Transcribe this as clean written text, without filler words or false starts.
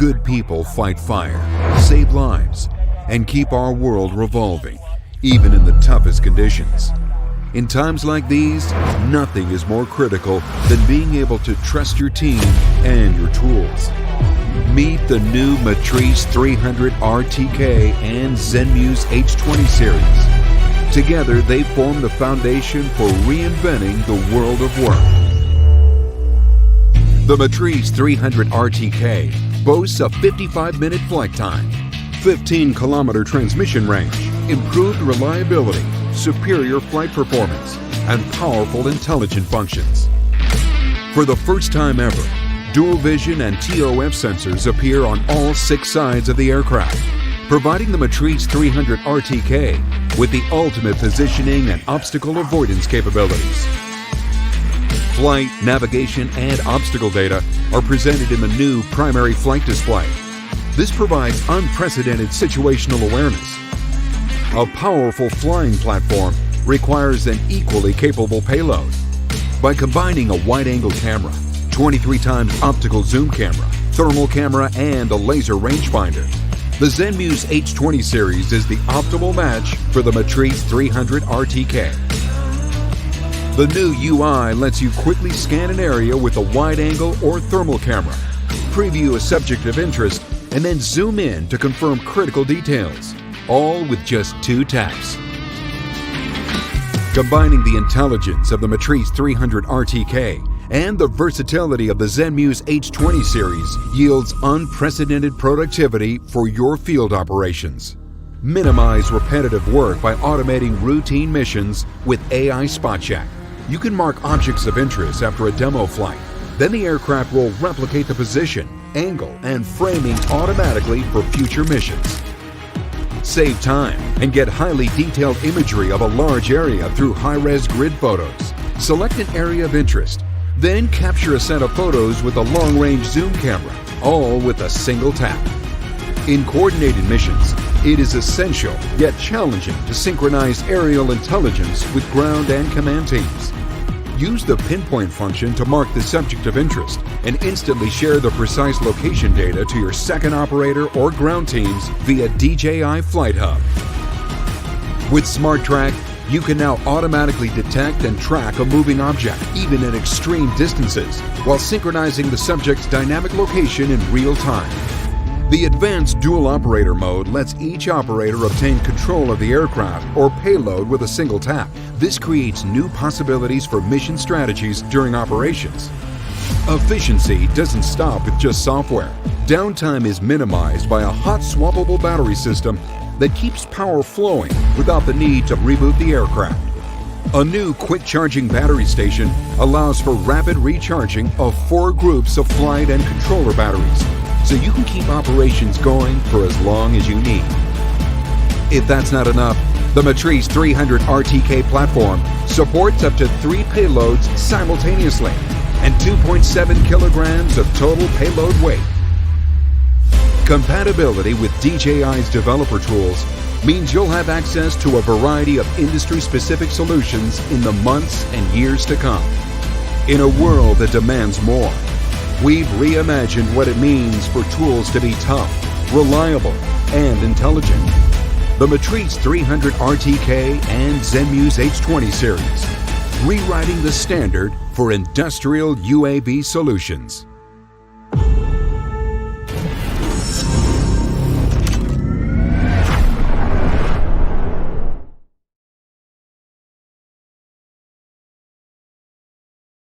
good people fight fire, save lives, and keep our world revolving, even in the toughest conditions. In times like these, nothing is more critical than being able to trust your team and your tools. Meet the new Matrice 300 RTK and Zenmuse H20 Series. Together, they form the foundation for reinventing the world of work. The Matrice 300 RTK boasts a 55-minute flight time, 15-kilometer transmission range, improved reliability, superior flight performance, and powerful intelligent functions. For the first time ever, dual vision and TOF sensors appear on all 6 sides of the aircraft, providing the Matrice 300 RTK with the ultimate positioning and obstacle avoidance capabilities. Flight, navigation, and obstacle data are presented in the new primary flight display. This provides unprecedented situational awareness. A powerful flying platform requires an equally capable payload. By combining a wide-angle camera, 23 times optical zoom camera, thermal camera, and a laser rangefinder, the Zenmuse H20 series is the optimal match for the Matrice 300 RTK. The new UI lets you quickly scan an area with a wide-angle or thermal camera, preview a subject of interest, and then zoom in to confirm critical details, all with just 2 taps. Combining the intelligence of the Matrice 300 RTK and the versatility of the Zenmuse H20 series yields unprecedented productivity for your field operations. Minimize repetitive work by automating routine missions with AI Spot Check. You can mark objects of interest after a demo flight. Then the aircraft will replicate the position, angle, and framing automatically for future missions. Save time and get highly detailed imagery of a large area through high-res grid photos. Select an area of interest, then capture a set of photos with a long-range zoom camera, all with a single tap. In coordinated missions, it is essential yet challenging to synchronize aerial intelligence with ground and command teams. Use the pinpoint function to mark the subject of interest and instantly share the precise location data to your second operator or ground teams via DJI Flight Hub. With Smart Track, you can now automatically detect and track a moving object, even at extreme distances, while synchronizing the subject's dynamic location in real time. The advanced dual operator mode lets each operator obtain control of the aircraft or payload with a single tap. This creates new possibilities for mission strategies during operations. Efficiency doesn't stop with just software. Downtime is minimized by a hot swappable battery system that keeps power flowing without the need to reboot the aircraft. A new quick charging battery station allows for rapid recharging of 4 groups of flight and controller batteries, so you can keep operations going for as long as you need. If that's not enough, the Matrice 300 RTK platform supports up to 3 payloads simultaneously and 2.7 kilograms of total payload weight. Compatibility with DJI's developer tools means you'll have access to a variety of industry-specific solutions in the months and years to come. In a world that demands more, we've reimagined what it means for tools to be tough, reliable, and intelligent. The Matrice 300 RTK and Zenmuse H20 series, rewriting the standard for industrial UAV solutions.